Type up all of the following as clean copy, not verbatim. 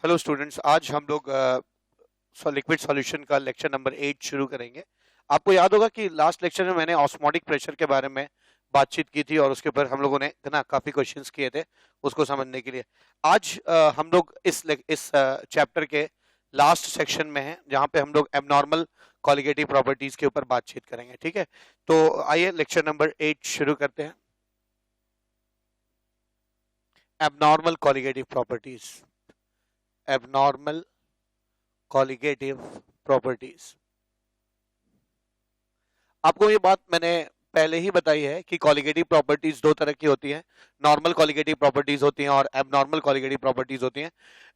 Hello students, आज हम लोग लिक्विड सॉल्यूशन का लेक्चर नंबर 8 शुरू करेंगे। आपको याद होगा कि लास्ट लेक्चर में मैंने ऑस्मोटिक प्रेशर के बारे में बातचीत की थी और उसके ऊपर हम लोगों ने ना काफी क्वेश्चंस किए थे उसको समझने के लिए। आज हम लोग इस चैप्टर के लास्ट सेक्शन में हैं जहां पे हम लोग एबनॉर्मल कॉलिगेटिव प्रॉपर्टीज के ऊपर बातचीत करेंगे। ठीक है, तो आइए लेक्चर नंबर 8 शुरू करते हैं। Abnormal colligative properties, abnormal colligative properties. आपको ये बात मैंने पहले ही बताई है कि कॉलिगेटिव प्रॉपर्टीज दो तरह की होती हैं। नॉर्मल कॉलिगेटिव प्रॉपर्टीज होती हैं और एबनॉर्मल कॉलिगेटिव प्रॉपर्टीज होती हैं।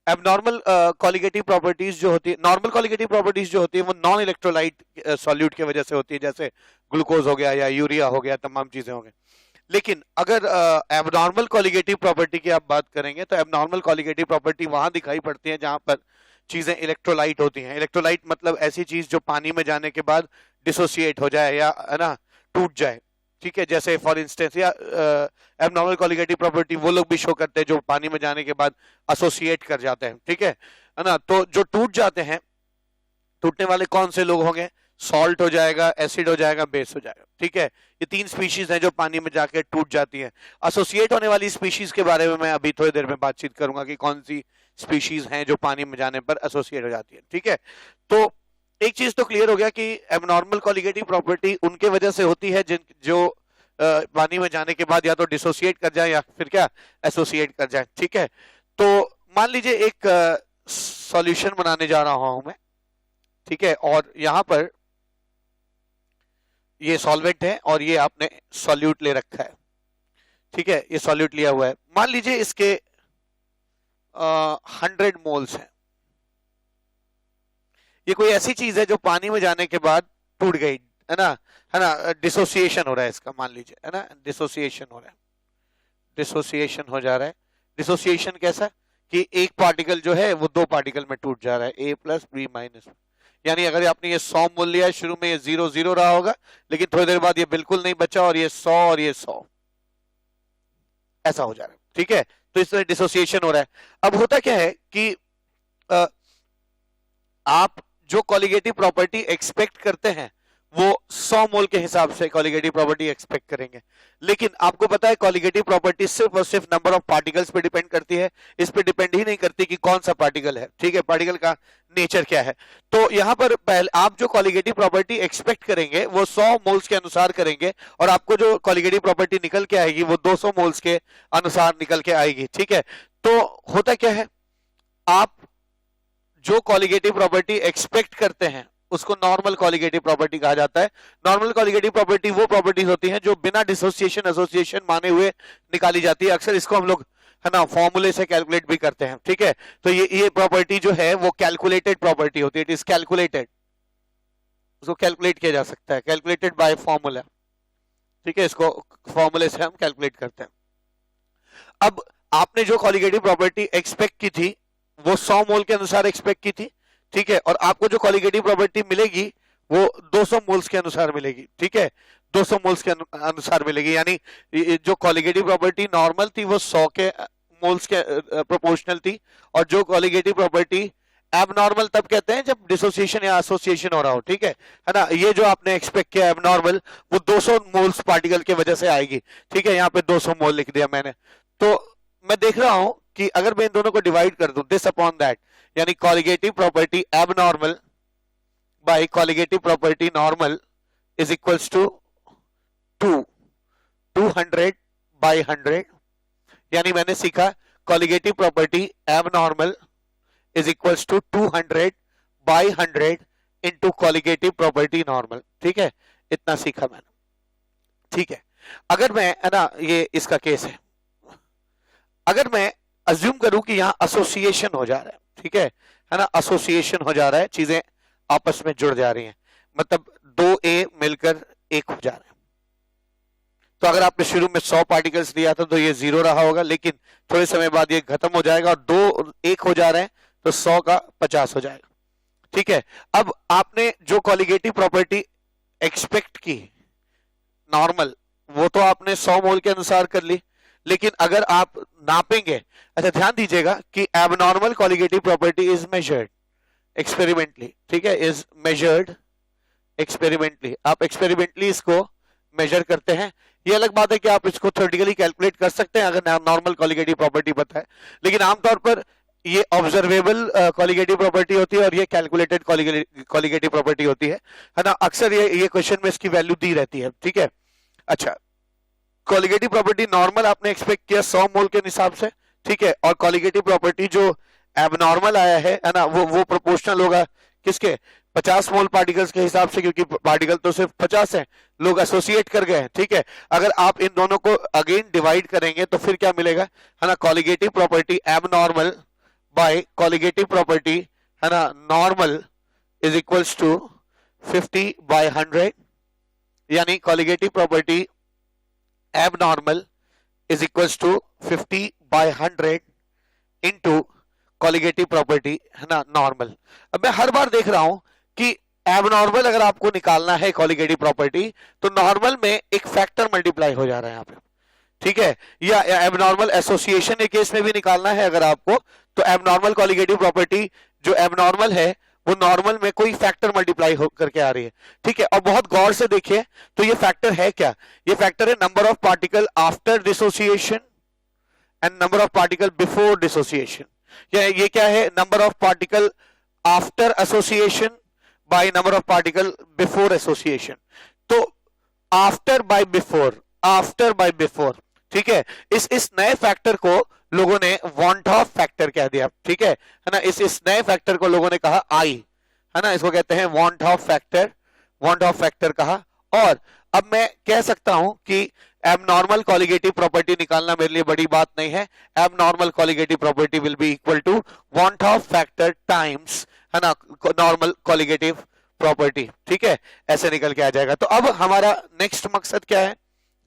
एबनॉर्मल कॉलिगेटिव प्रॉपर्टीज जो होती है, नॉर्मल कॉलिगेटिव प्रॉपर्टीज जो होती है वो नॉन इलेक्ट्रोलाइट सॉल्यूट की वजह से होती है, जैसे ग्लूकोज हो गया या यूरिया हो गया, तमाम चीजें हो गई। लेकिन अगर एबनॉर्मल कॉलिगेटिव प्रॉपर्टी की आप बात करेंगे तो एबनॉर्मल कॉलिगेटिव प्रॉपर्टी वहां दिखाई पड़ती है जहां पर चीजें इलेक्ट्रोलाइट होती हैं। इलेक्ट्रोलाइट मतलब ऐसी चीज जो पानी में जाने के बाद डिसोसिएट हो जाए या है ना टूट जाए। ठीक है, जैसे फॉर इंस्टेंस या एबनॉर्मल कॉलिगेटिव प्रॉपर्टी वो लोग भी शो करते हैं जो पानी में जाने के बाद एसोसिएट कर जाते हैं। ठीक है ना, तो जो टूट जाते हैं, टूटने वाले कौन से लोग होंगे? सॉल्ट हो जाएगा, एसिड हो जाएगा, बेस हो जाएगा। ठीक है, ये तीन स्पीशीज हैं जो पानी में जाके टूट जाती हैं। एसोसिएट होने वाली स्पीशीज के बारे में मैं अभी थोड़ी देर में बातचीत करूंगा कि कौन सी स्पीशीज हैं जो पानी में जाने पर एसोसिएट हो जाती है। ठीक है, तो एक चीज तो क्लियर हो गया कि एबनॉर्मल कॉलिगेटिव प्रॉपर्टी उनके वजह से होती है जो पानी में जाने के बाद या तो डिसोसिएट कर जाए या फिर क्या एसोसिएट कर जाए। ठीक है, तो मान लीजिए एक सॉल्यूशन बनाने जा रहा हूं मैं। ठीक है, और यहां पर ये सॉल्वेंट है और ये आपने सॉल्यूट ले रखा है। ठीक है, ये सॉल्यूट लिया हुआ है। मान लीजिए इसके 100 मोल्स हैं। ये कोई ऐसी चीज है जो पानी में जाने के बाद टूट गई, है ना, डिसोसिएशन हो रहा है इसका, मान लीजिए, है ना, डिसोसिएशन हो रहा है, डिसोसिएशन हो जा रहा है। डिसोसिएशन कैसा कि एक पार्टिकल जो है वो दो पार्टिकल में टूट जा रहा है, ए प्लस बी माइनस। यानी अगर आपने ये 100 मोल लिया है, शुरू में ये 0 रहा होगा, लेकिन थोड़ी देर बाद ये बिल्कुल नहीं बचा और ये 100 और ये 100 ऐसा हो जा रहा है। ठीक है, तो इसमें डिसोसिएशन हो रहा है। अब होता क्या है कि आप जो कॉलिगेटिव प्रॉपर्टी एक्सपेक्ट करते हैं वो 100 मोल के हिसाब से कॉलिगेटिव प्रॉपर्टी एक्सपेक्ट करेंगे, लेकिन आपको पता है कॉलिगेटिव प्रॉपर्टी सिर्फ और सिर्फ नंबर ऑफ पार्टिकल्स पे डिपेंड करती है, इस पे डिपेंड ही नहीं करती कि कौन सा पार्टिकल है। ठीक है, पार्टिकल का नेचर क्या है। तो यहां पर पहले आप जो कॉलिगेटिव प्रॉपर्टी एक्सपेक्ट करेंगे वो 100 मोल्स के अनुसार करेंगे और आपको जो कॉलिगेटिव प्रॉपर्टी निकल के आएगी वो 200 मोल्स के अनुसार निकल के आएगी। ठीक है, तो होता क्या है, आप जो कॉलिगेटिव प्रॉपर्टी एक्सपेक्ट करते हैं उसको नॉर्मल कॉलिगेटिव प्रॉपर्टी कहा जाता है। नॉर्मल कॉलिगेटिव प्रॉपर्टी वो प्रॉपर्टीज होती हैं जो बिना डिसोसिएशन एसोसिएशन माने हुए निकाली जाती है। अक्सर इसको हम लोग, है ना, फॉर्मूले से कैलकुलेट भी करते हैं। ठीक है, तो ये प्रॉपर्टी जो है वो कैलकुलेटेड प्रॉपर्टी होती है, इट इज कैलकुलेटेड, उसको कैलकुलेट किया जा सकता है, कैलकुलेटेड बाय फॉर्मूला। ठीक है, इसको फॉर्मूले से हम कैलकुलेट करते हैं। अब आपने जो कॉलिगेटिव प्रॉपर्टी एक्सपेक्ट की थी वो 100 मोल के अनुसार एक्सपेक्ट की थी। ठीक है, और आपको जो कॉलिगेटिव प्रॉपर्टी मिलेगी वो 200 मोल्स के अनुसार मिलेगी। ठीक है, 200 मोल्स के अनुसार मिलेगी, यानी जो कॉलिगेटिव प्रॉपर्टी नॉर्मल थी वो 100 के मोल्स के प्रोपोर्शनल थी, और जो कॉलिगेटिव प्रॉपर्टी एबनॉर्मल तब कहते हैं जब डिसोसिएशन या एसोसिएशन हो रहा हो। ठीक है ना, ये जो आपने एक्सपेक्ट किया एबनॉर्मल वो 200 मोल्स पार्टिकल की वजह से आएगी। ठीक है, यहाँ पे 200 मोल लिख दिया मैंने। तो मैं देख रहा हूं कि अगर मैं इन दोनों को डिवाइड कर दूं, दिस अपॉन दैट, यानी colligative property abnormal by colligative property normal is equals to 200 by 100। यानी मैंने सीखा colligative property abnormal is equals to 200 by 100 into colligative property normal. ठीक है, इतना सीखा मैंने। ठीक है, अगर मैं, है ना, ये इसका केस है, अगर मैं अज्यूम करूं कि यहां एसोसिएशन हो जा रहा है, ठीक है ना, एसोसिएशन हो जा रहा है, चीजें आपस में जुड़ जा रही हैं, मतलब 2A मिलकर 1 हो जा रहा है। तो अगर आपने शुरू में 100 पार्टिकल्स लिया था तो ये 0 रहा होगा, लेकिन थोड़े समय बाद ये खत्म हो जाएगा और 2 1 हो जा रहे हैं तो 100 का 50 हो जाएगा। ठीक है, अब आपने जो कॉलिगेटिव प्रॉपर्टी एक्सपेक्ट की नॉर्मल, वो तो आपने 100 मोल के अनुसार कर ली, लेकिन अगर आप नापेंगे, अच्छा ध्यान दीजिएगा कि abnormal colligative property is measured experimentally, ठीक है, इज मेजर्ड एक्सपेरिमेंटली। आप एक्सपेरिमेंटली इसको मेजर करते हैं। ये अलग बात है कि आप इसको थ्योरेटिकली कैलकुलेट कर सकते हैं अगर नॉर्मल कॉलिगेटिव प्रॉपर्टी पता है, लेकिन आमतौर पर ये ऑब्जर्वेबल कॉलिगेटिव प्रॉपर्टी होती है और ये कैलकुलेटेड कॉलिगेटिव प्रॉपर्टी होती है ना। अक्सर ये क्वेश्चन में इसकी वैल्यू दी रहती है, ठीक है। अच्छा, कॉलिगेटिव प्रॉपर्टी नॉर्मल आपने एक्सपेक्ट किया 100 मोल के हिसाब से, ठीक है, और कॉलिगेटिव प्रॉपर्टी जो एबनॉर्मल आया है ना, वो प्रोपोर्शनल होगा किसके, 50 मोल पार्टिकल्स के हिसाब से, क्योंकि पार्टिकल तो सिर्फ 50 हैं, लोग एसोसिएट कर गए हैं, ठीक है। अगर आप इन दोनों को अगेन डिवाइड करेंगे तो फिर क्या मिलेगा, है ना, colligative property abnormal by colligative property, है ना, नॉर्मल इज इक्वल्स टू 50/100, यानी colligative property abnormal is equals to 50/100 into colligative property, है ना, नॉर्मल। अब मैं हर बार देख रहा हूं कि एबनॉर्मल अगर आपको निकालना है कॉलिगेटिव प्रॉपर्टी तो नॉर्मल में एक फैक्टर मल्टीप्लाई हो जा रहा है यहाँ पे, ठीक है, या एबनॉर्मल एसोसिएशन के केस में भी निकालना है अगर आपको, तो एबनॉर्मल कॉलिगेटिव प्रॉपर्टी जो एबनॉर्मल है वो नॉर्मल में कोई फैक्टर मल्टीप्लाई हो करके आ रही है, ठीक है। और बहुत गौर से देखिए तो ये फैक्टर है क्या, ये फैक्टर है number of particle after dissociation and number of particle before dissociation. ये क्या है, number of particle after association bye number of particle before association. तो आफ्टर बाय बिफोर, ठीक है। इस नए फैक्टर को लोगों ने वांट ऑफ फैक्टर कह दिया, ठीक है ना। इस नए फैक्टर को लोगों ने कहा आई, है ना, इसको कहते हैं वांट ऑफ फैक्टर कहा। और अब मैं कह सकता हूं कि एबनॉर्मल कॉलिगेटिव प्रॉपर्टी निकालना मेरे लिए बड़ी बात नहीं है। Abnormal colligative property will be equal to van't Hoff factor times, है ना, नॉर्मल कॉलिगेटिव प्रॉपर्टी, ठीक है, ऐसे निकल के आ जाएगा। तो अब हमारा नेक्स्ट मकसद क्या है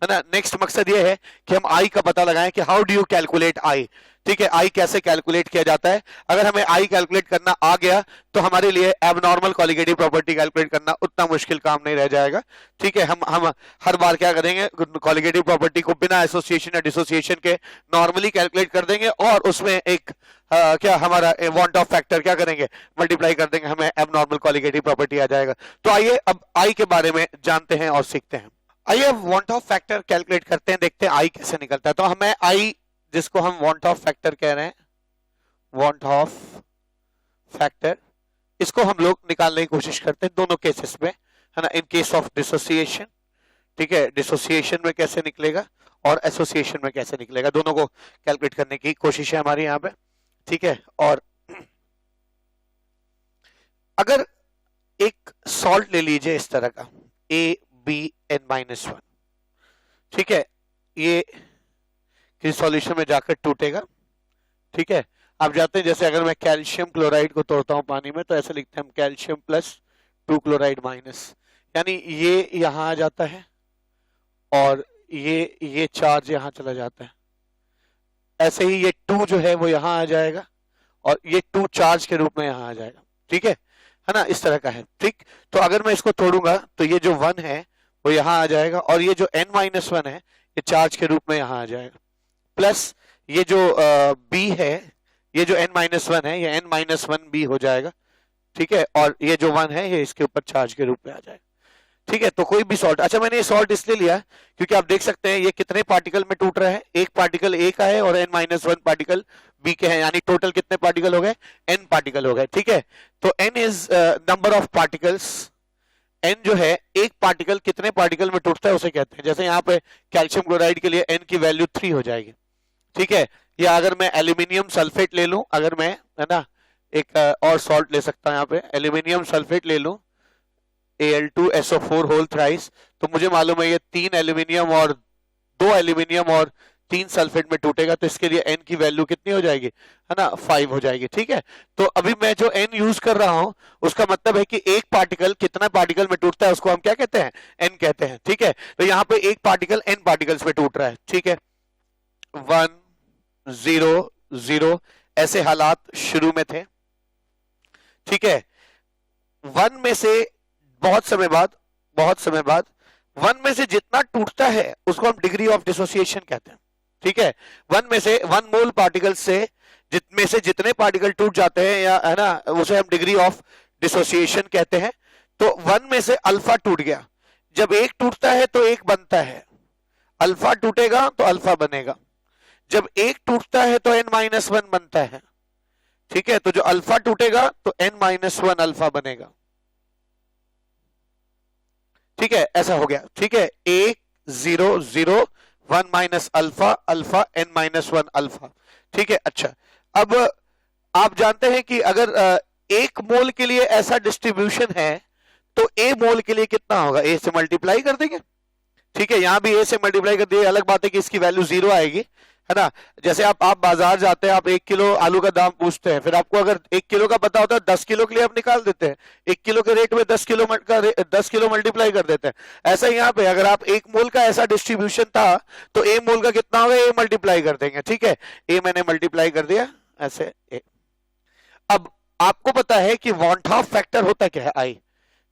ना, नेक्स्ट मकसद ये है कि हम आई का पता लगाएं कि हाउ डू यू कैलकुलेट आई, ठीक है, आई कैसे कैलकुलेट किया जाता है। अगर हमें आई कैलकुलेट करना आ गया तो हमारे लिए एबनॉर्मल कॉलिगेटिव प्रॉपर्टी कैलकुलेट करना उतना मुश्किल काम नहीं रह जाएगा, ठीक है। हम हर बार क्या करेंगे, कॉलिगेटिव प्रॉपर्टी को बिना एसोसिएशन या डिसोसिएशन के नॉर्मली कैलकुलेट कर देंगे और उसमें एक क्या हमारा वांट ऑफ फैक्टर क्या करेंगे, मल्टीप्लाई कर देंगे, हमें एबनॉर्मल कॉलिगेटिव प्रॉपर्टी आ जाएगा। तो आइए अब आई के बारे में जानते हैं और सीखते हैं। आइए अब वांट ऑफ फैक्टर कैलकुलेट करते हैं, देखते हैं आई कैसे निकलता है। तो हमें आई, जिसको हम वांट ऑफ फैक्टर कह रहे हैं, वांट ऑफ फैक्टर, इसको हम लोग निकालने की कोशिश करते हैं दोनों केसेस में, है ना। इन केस ऑफ डिसोसिएशन, ठीक है, डिसोसिएशन में कैसे निकलेगा और एसोसिएशन में कैसे निकलेगा, दोनों को कैलकुलेट करने की कोशिश है हमारी यहाँ पे, ठीक है। और अगर एक सॉल्ट ले लीजिए इस तरह का ABN-1, ठीक है, ये किसी सॉल्यूशन में जाकर टूटेगा, ठीक है। आप जाते हैं, जैसे अगर मैं कैल्शियम क्लोराइड को तोड़ता हूं पानी में तो ऐसे लिखते हैं हम कैल्शियम +2 क्लोराइड माइनस, यानी ये यहां आ जाता है और ये चार्ज यहां चला जाता है। ऐसे ही ये 2 जो है वो यहां आ जाएगा और ये 2 चार्ज के रूप में यहां आ जाएगा, ठीक है ना, इस तरह का है, ठीक। तो अगर मैं इसको तोड़ूंगा तो ये जो 1 है वो यहां आ जाएगा और ये जो N-1 है ये चार्ज के रूप में यहां आ जाएगा, प्लस ये जो B है, ये जो N-1 है ये N-1B हो जाएगा, ठीक है, और ये जो 1 है ये इसके ऊपर चार्ज के रूप में आ जाएगा, ठीक है। तो कोई भी सॉल्ट, अच्छा मैंने ये सॉल्ट इसलिए लिया क्योंकि आप देख सकते हैं ये कितने पार्टिकल में टूट रहा है, एक पार्टिकल A का है और N-1 पार्टिकल B के हैं, यानी टोटल कितने पार्टिकल हो गए, N पार्टिकल हो गए, ठीक है। तो N is number of particles, N जो है एक पार्टिकल कितने पार्टिकल में टूटता है उसे कहते हैं। जैसे यहाँ पे कैल्शियम क्लोराइड के लिए N की वैल्यू 3 हो जाएगी, ठीक है। या अगर मैं एल्यूमिनियम सल्फेट ले लूं, अगर मैं, है ना, एक और सॉल्ट ले सकता हूं यहाँ पे, एल्यूमिनियम सल्फेट ले लूं Al2SO4 होल थ्राइस, तो मुझे मालूम है ये 3 एल्यूमिनियम और 2 एल्यूमिनियम और 3 सल्फेट में टूटेगा, तो इसके लिए N की वैल्यू कितनी हो जाएगी, है ना, 5 हो जाएगी, ठीक है। तो अभी मैं जो N यूज कर रहा हूं उसका मतलब है कि एक पार्टिकल कितना पार्टिकल में टूटता है उसको हम क्या कहते हैं, N कहते हैं, ठीक है। तो यहाँ पे एक पार्टिकल N पार्टिकल्स में टूट रहा है, ठीक है। 1 0 0 ऐसे हालात शुरू में थे, ठीक है। 1 में से बहुत समय बाद 1 में से जितना टूटता है उसको हम डिग्री ऑफ डिसोसिएशन कहते हैं, ठीक है, वन मोल पार्टिकल से जितने पार्टिकल टूट जाते हैं, या है ना, उसे हम डिग्री ऑफ डिसोसिएशन कहते हैं। तो वन में से अल्फा टूट गया, जब एक टूटता है तो एक बनता है, अल्फा टूटेगा तो अल्फा बनेगा, जब एक टूटता है तो n-1 बनता है, ठीक है। तो जो अल्फा टूटेगा तो n-1 अल्फा बनेगा, ठीक है, ऐसा हो गया, ठीक है। 1 0 0 1 minus alpha alpha n-1 alpha, ठीक है। अच्छा, अब आप जानते हैं कि अगर एक मोल के लिए ऐसा डिस्ट्रीब्यूशन है तो ए मोल के लिए कितना होगा, ए से मल्टीप्लाई कर देंगे, ठीक है। यहां भी ए से मल्टीप्लाई कर दिए, अलग बात है कि इसकी वैल्यू 0 आएगी, है ना। जैसे आप बाजार जाते हैं, आप 1 किलो आलू का दाम पूछते हैं, फिर आपको अगर 1 किलो का पता होता है, 10 किलो के लिए आप निकाल देते हैं, 1 किलो के रेट में 10 किलो मल्टीप्लाई कर देते हैं। ऐसा यहाँ पे अगर आप 1 मोल का ऐसा डिस्ट्रीब्यूशन था तो ए मोल का कितना होगा, ए मल्टीप्लाई कर देंगे, ठीक है। ए मैंने मल्टीप्लाई कर दिया ऐसे ए। अब आपको पता है कि वॉन ऑफ फैक्टर होता क्या है, आई,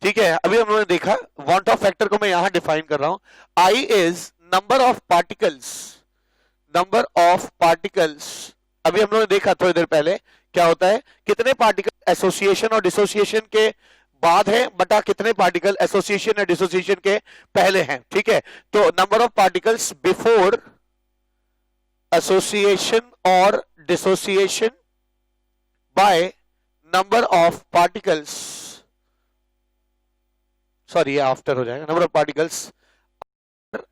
ठीक है। अभी हमने देखा वॉन ऑफ फैक्टर को मैं यहां डिफाइन कर रहा हूं, I is number of particles, अभी हम लोगों ने देखा थोड़ी देर पहले क्या होता है, कितने पार्टिकल एसोसिएशन और डिसोसिएशन के बाद है बटा कितने पार्टिकल एसोसिएशन या डिसोसिएशन के पहले हैं, ठीक है। तो number of particles before association और dissociation by number of particles, sorry ये आफ्टर हो जाएगा, नंबर ऑफ पार्टिकल्स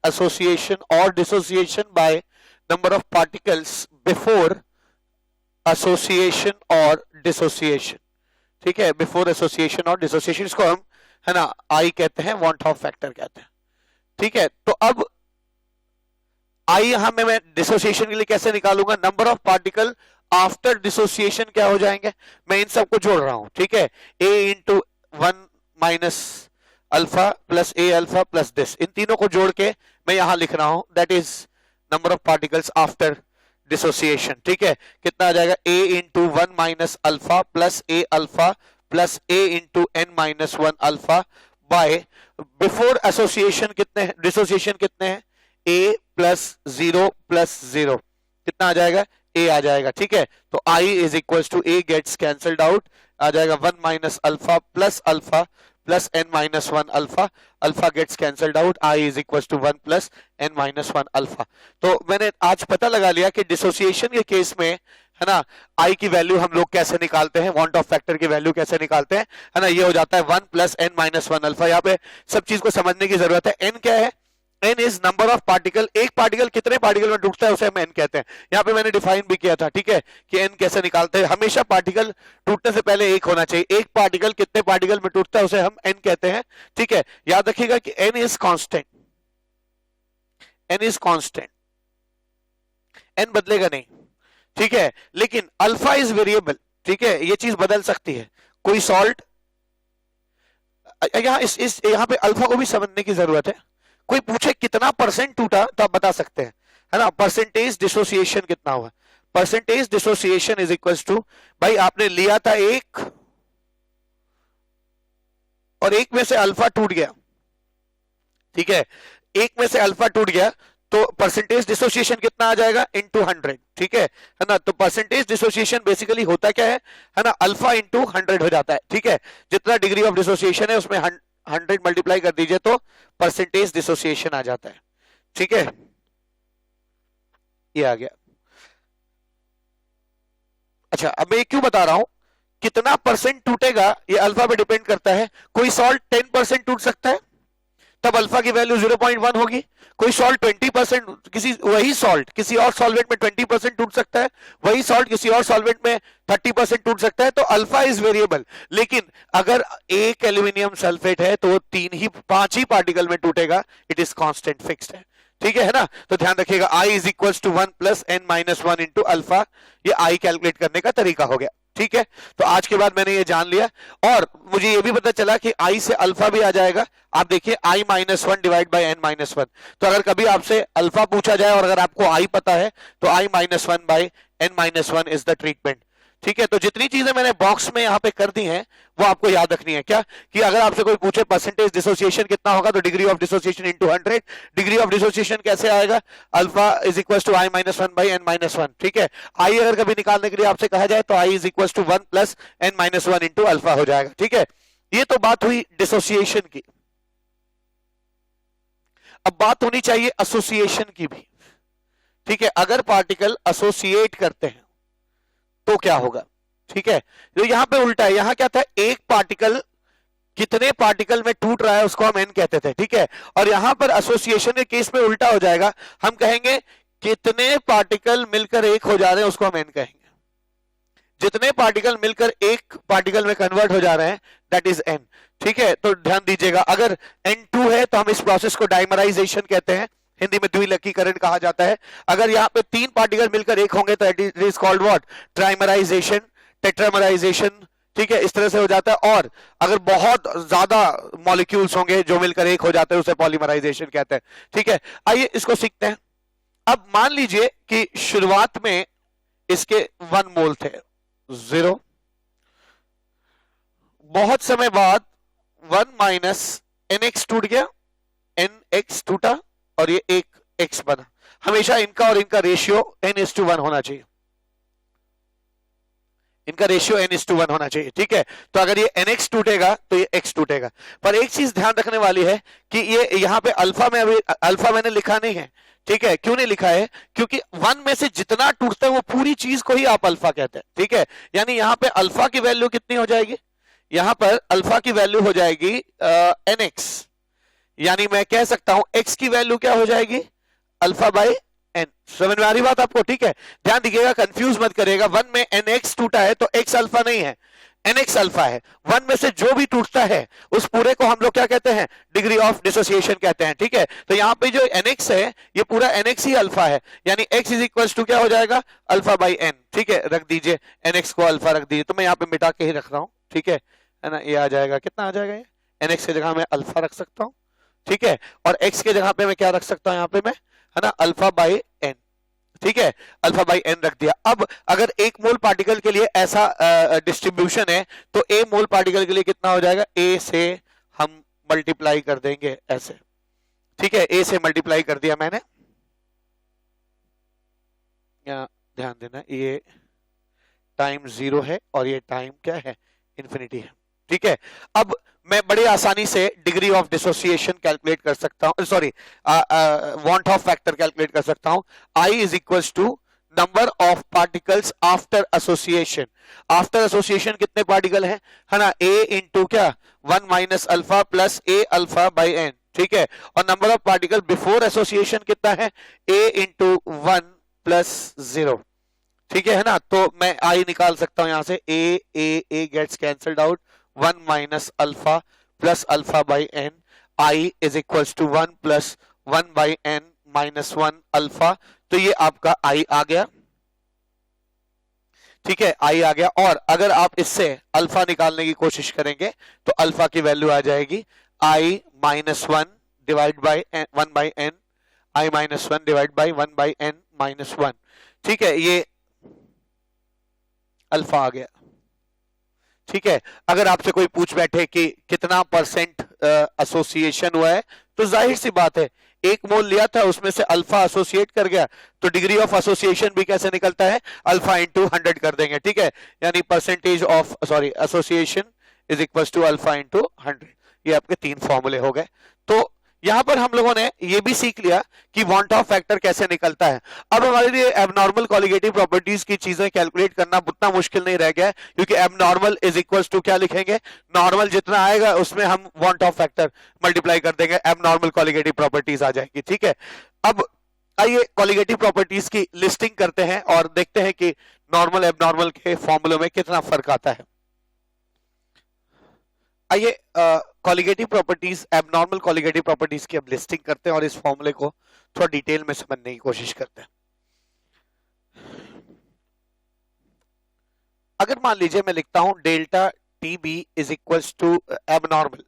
एसोसिएशन और dissociation by number of particles before association और डिसोसिएशन, ठीक है। बिफोर एसोसिएशन और डिसोसिएशन, इसको हम, है ना, आई कहते हैं, वॉन ऑफ फैक्टर कहते हैं, ठीक है। तो अब आई यहां में मैं डिसोसिएशन के लिए कैसे निकालूंगा, number of particle after dissociation क्या हो जाएंगे, मैं इन सबको जोड़ रहा हूं, ठीक है। A into 1 minus alpha plus A alpha plus this, इन तीनों को जोड़ के मैं यहां लिख रहा हूं, that is number of particles after dissociation, ठीक है। कितना आ जाएगा, A into 1 minus alpha plus A alpha plus A into n-1 alpha by before association कितने हैं, डिसोसिएशन कितने हैं, ए प्लस 0 प्लस 0, कितना आ जाएगा, ए आ जाएगा, ठीक है। तो I is equal to A gets cancelled out, आ जाएगा 1 minus alpha plus n-1 alpha, alpha gets cancelled out, I is equal to 1 plus n-1 alpha. तो मैंने आज पता लगा लिया कि डिसोसिएशन के केस में, है ना, आई की वैल्यू हम लोग कैसे निकालते हैं, वॉन्ट ऑफ फैक्टर की वैल्यू कैसे निकालते हैं, है ना। ये हो जाता है 1 प्लस n-1 अल्फा। यहाँ पे सब चीज को समझने की जरूरत है। n क्या है, n is number of particle, एक पार्टिकल कितने पार्टिकल में टूटता है उसे हम n कहते हैं। यहाँ पे मैंने डिफाइन भी किया था, ठीक है, कि n कैसे निकालते हैं। हमेशा पार्टिकल टूटने से पहले एक होना चाहिए, एक पार्टिकल कितने पार्टिकल में टूटता है उसे हम n कहते हैं, ठीक है। याद रखिएगा कि n इज कांस्टेंट, n बदलेगा नहीं, ठीक है। लेकिन अल्फा इज वेरिएबल, ठीक है, ये चीज बदल सकती है। कोई सॉल्ट, यहाँ पे अल्फा को भी समझने की जरूरत है। कोई पूछे कितना परसेंट टूटा तो आप बता सकते हैं, है ना। परसेंटेज डिसोसिएशन कितना हुआ, percentage dissociation is equal to, भाई आपने लिया था 1 और 1 में से अल्फा टूट गया, ठीक है, 1 में से अल्फा टूट गया तो परसेंटेज डिसोसिएशन कितना आ जाएगा, इंटू 100, ठीक है ना। तो परसेंटेज डिसोसिएशन बेसिकली होता क्या है ना, अल्फा इंटू 100 हो जाता है, ठीक है। जितना डिग्री ऑफ डिसोसिएशन है उसमें 100 मल्टीप्लाई कर दीजिए तो परसेंटेज डिसोसिएशन आ जाता है, ठीक है। ये आ गया। अच्छा, अब मैं क्यों बता रहा हूं, कितना परसेंट टूटेगा ये अल्फा पे डिपेंड करता है। कोई सॉल्ट 10% टूट सकता है, तब अल्फा की वैल्यू 0.1 होगी। कोई सॉल्ट 20%, वही सॉल्ट किसी और सॉल्वेंट में 20% टूट सकता है, वही सॉल्ट किसी और सॉल्वेंट में 30% टूट सकता है। तो अल्फा इज वेरिएबल, लेकिन अगर एक एल्यूमिनियम सल्फेट है तो वो 5 ही पार्टिकल में टूटेगा, इट इज कांस्टेंट फिक्स्ड है, ठीक है ना। तो ध्यान रखिएगा, I is equal to 1 plus n-1 into alpha, ये I कैलकुलेट करने का तरीका हो गया, ठीक है। तो आज के बाद मैंने ये जान लिया और मुझे ये भी पता चला कि I से अल्फा भी आ जाएगा। आप देखिए I-1 डिवाइड बाय n-1, तो अगर कभी आपसे अल्फा पूछा जाए और अगर आपको I पता है तो I-1 bye n-1 is the treatment, ठीक है, तो जितनी चीजें मैंने बॉक्स में यहाँ पे कर दी हैं वो आपको याद रखनी है। क्या कि अगर आपसे कोई पूछे परसेंटेज डिसोसिएशन कितना होगा तो degree of dissociation into 100। Degree of dissociation कैसे आएगा? Alpha is equal to I minus one by N minus one. ठीक है, आई अगर कभी निकालने के लिए आपसे कहा जाए तो I is equal to one plus N minus one into alpha हो जाएगा। ठीक है, ये तो बात हुई डिसोसिएशन की। अब बात होनी चाहिए एसोसिएशन की भी। ठीक है, अगर पार्टिकल एसोसिएट करते हैं तो क्या होगा? ठीक है, तो यहां पे उल्टा है। यहां क्या था, एक पार्टिकल कितने पार्टिकल में टूट रहा है उसको हम एन कहते थे। ठीक है, और यहां पर एसोसिएशन के केस में उल्टा हो जाएगा, हम कहेंगे कितने पार्टिकल मिलकर एक हो जा रहे हैं उसको हम एन कहेंगे। जितने पार्टिकल मिलकर एक पार्टिकल में कन्वर्ट हो जा रहे हैं दैट इज एन। ठीक है, तो ध्यान दीजिएगा, अगर N2 है तो हम इस प्रोसेस को डाइमराइजेशन कहते हैं, हिंदी में द्विलकीकरण कहा जाता है। अगर यहाँ पे तीन पार्टिकल मिलकर एक होंगे तो it is called what? Trimerization, tetramerization. ठीक है, इस तरह से हो जाता है। और अगर बहुत ज्यादा मॉलिक्यूल्स होंगे जो मिलकर एक हो जाते हैं उसे पॉलीमराइजेशन कहते हैं। ठीक है, आइए इसको सीखते हैं। अब मान लीजिए कि शुरुआत में इसके 1 मोल थे, 0। बहुत समय बाद 1 माइनस NX टूट गया, NX टूटा और ये एक X बना। हमेशा इनका और इनका रेशियो N:1 होना चाहिए। इनका रेशियो N:1 होना चाहिए। ठीक है, तो अगर ये NX टूटेगा तो ये X टूटेगा। पर एक चीज ध्यान रखने वाली है कि ये यहां पे अल्फा में, अभी अल्फा मैंने लिखा नहीं है। ठीक है, क्यों नहीं लिखा है? क्योंकि 1 में से जितना टूटता है वो पूरी चीज को ही आप अल्फा कहते हैं। ठीक है, यानी यहां पे अल्फा की वैल्यू कितनी हो जाएगी? यहां पर अल्फा की वैल्यू हो जाएगी NX, यानी मैं कह सकता हूं X की वैल्यू क्या हो जाएगी? Alpha by N. समझ में आ रही बात आपको? ठीक है, ध्यान दीजिएगा, कंफ्यूज मत करेगा। 1 में NX टूटा है तो X अल्फा नहीं है, NX अल्फा है। 1 में से जो भी टूटता है उस पूरे को हम लोग क्या कहते हैं? डिग्री ऑफ डिसोसिएशन कहते हैं। ठीक है, तो यहां पे जो NX है ये पूरा NX ही अल्फा है, यानी X इज इक्वल टू क्या हो जाएगा? Alpha by N. ठीक है, रख दीजिए NX को अल्फा रख दीजिए, तो मैं यहाँ पे मिटा के ही रख रहा हूं। ठीक है ना, ये आ जाएगा, कितना आ जाएगा ये? NX की जगह मैं अल्फा रख सकता हूं। ठीक है, और X के जगह पे मैं क्या रख सकता हूं? यहाँ पे मैं, है ना, अल्फा बाई एन। ठीक है, अल्फा बाई एन रख दिया। अब अगर एक मोल पार्टिकल के लिए ऐसा डिस्ट्रीब्यूशन है तो ए मोल पार्टिकल के लिए कितना हो जाएगा? ए से हम मल्टीप्लाई कर देंगे ऐसे। ठीक है, ए से मल्टीप्लाई कर दिया मैंने। यहाँ ध्यान देना, ये टाइम 0 है और ये टाइम क्या है? इन्फिनिटी है। ठीक है, अब मैं बड़ी आसानी से डिग्री ऑफ डिसोसिएशन कैलकुलेट कर सकता हूं, sorry van't Hoff factor calculate कर सकता हूं। I is equal to number of particles after association. After association कितने पार्टिकल हैं? है ना, ए इंटू क्या? 1 minus alpha plus A alpha by N. ठीक है, और number of particle before association कितना है? A into 1 plus 0। ठीक है ना, तो मैं आई निकाल सकता हूं यहां से, A gets cancelled out, 1 minus alpha plus alpha by N, I is equal to 1 plus 1 by N minus 1 alpha. तो ये आपका आई आ गया। ठीक है, आई आ गया। और अगर आप इससे अल्फा निकालने की कोशिश करेंगे तो अल्फा की वैल्यू आ जाएगी I minus 1 divide by 1 by N, I minus 1 divide by 1 by N minus 1। ठीक है, ये अल्फा आ गया। ठीक है, अगर आपसे कोई पूछ बैठे कि कितना परसेंट एसोसिएशन हुआ है तो जाहिर सी बात है, एक मोल लिया था उसमें से अल्फा एसोसिएट कर गया तो डिग्री ऑफ एसोसिएशन भी कैसे निकलता है? अल्फा इंटू 100 कर देंगे। ठीक है, यानी percentage of association is equal to alpha into 100। ये आपके 3 फॉर्मूले हो गए। तो यहां पर हम लोगों ने ये भी सीख लिया कि वांट ऑफ फैक्टर कैसे निकलता है। अब हमारे लिए एबनॉर्मल कॉलिगेटिव प्रॉपर्टीज की चीजें कैलकुलेट करना उतना मुश्किल नहीं रह गया है, क्योंकि एबनॉर्मल इज इक्वल टू क्या लिखेंगे? नॉर्मल जितना आएगा उसमें हम वांट ऑफ फैक्टर मल्टीप्लाई कर देंगे, एबनॉर्मल कॉलिगेटिव प्रॉपर्टीज आ जाएगी। ठीक है, अब आइए कॉलिगेटिव प्रॉपर्टीज की लिस्टिंग करते हैं और देखते हैं कि नॉर्मल एबनॉर्मल के फॉर्मूलों में कितना फर्क आता है। आइए colligative properties, abnormal colligative properties की अब लिस्टिंग करते हैं और इस फॉर्मूले को थोड़ा डिटेल में समझने की कोशिश करते हैं। अगर मान लीजिए मैं लिखता हूं delta T B is equal to abnormal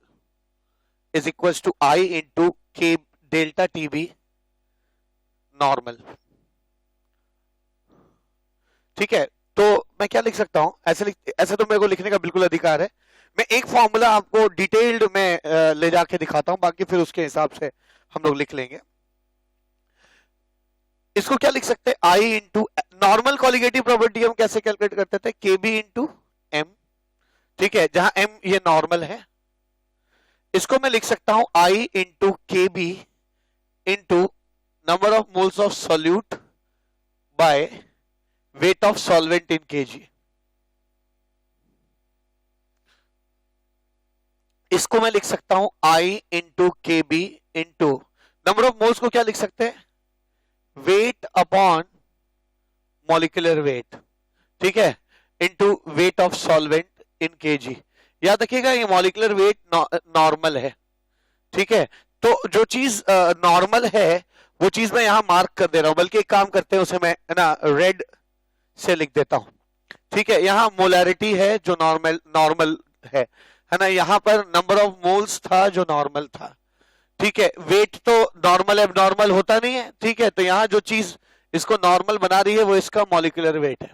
is equal to I into के डेल्टा टी बी नॉर्मल। ठीक है, तो मैं क्या लिख सकता हूं, ऐसे तो मेरे को लिखने का बिल्कुल अधिकार है। मैं एक फॉर्मूला आपको डिटेल्ड में ले जाके दिखाता हूं, बाकी फिर उसके हिसाब से हम लोग लिख लेंगे। इसको क्या लिख सकते हैं, I into normal colligative property हम कैसे कैलकुलेट करते थे, के बी इंटू एम, ठीक है, जहां एम ये नॉर्मल है। इसको मैं लिख सकता हूं I into K B into number of moles of solute by weight of solvent in KG. इसको मैं लिख सकता हूं I into K B into number of moles को क्या लिख सकते हैं, वेट अपॉन मॉलिक्यूलर वेट, ठीक है, into weight of solvent in KG. याद रखिएगा ये मॉलिक्यूलर वेट नॉर्मल है, ठीक है। तो जो चीज नॉर्मल है वो चीज मैं यहां मार्क कर दे रहा हूं, बल्कि एक काम करते हैं उसे मैं ना रेड से लिख देता हूं, ठीक है। यहां मोलैरिटी है जो नॉर्मल है ना, यहां पर नंबर ऑफ मोल्स था जो नॉर्मल था, ठीक है। वेट तो नॉर्मल एबनॉर्मल होता नहीं है, ठीक है, तो यहां जो चीज इसको नॉर्मल बना रही है वो इसका मॉलिक्यूलर वेट है,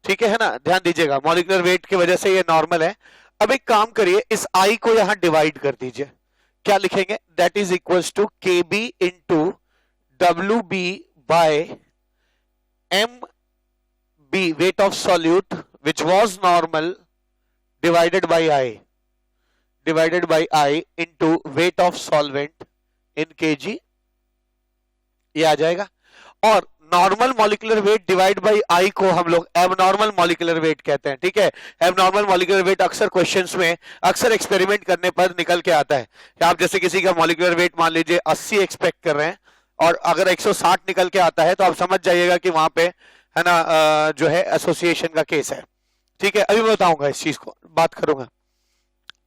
ठीक है ना, ध्यान दीजिएगा मॉलिक्यूलर वेट की वजह से ये नॉर्मल है। अब एक काम करिए, इस आई को यहां डिवाइड कर दीजिए, क्या लिखेंगे, that is equals to K B into W B by M B weight of solute which was normal divided by i into weight of solvent in kg, ये आ जाएगा। और normal molecular weight divide by i को हम लोग abnormal molecular wait कहते हैं, ठीक है। एबनॉर्मल मॉलिक्यूलर वेट अक्सर क्वेश्चंस में अक्सर एक्सपेरिमेंट करने पर निकल के आता है। आप जैसे किसी का मॉलिक्यूलर वेट मान लीजिए 80 एक्सपेक्ट कर रहे हैं और अगर 160 निकल के आता है तो आप समझ जाइएगा कि वहां पे है ना जो है एसोसिएशन का केस है, ठीक है। अभी मैं बताऊंगा इस चीज को, बात करूंगा।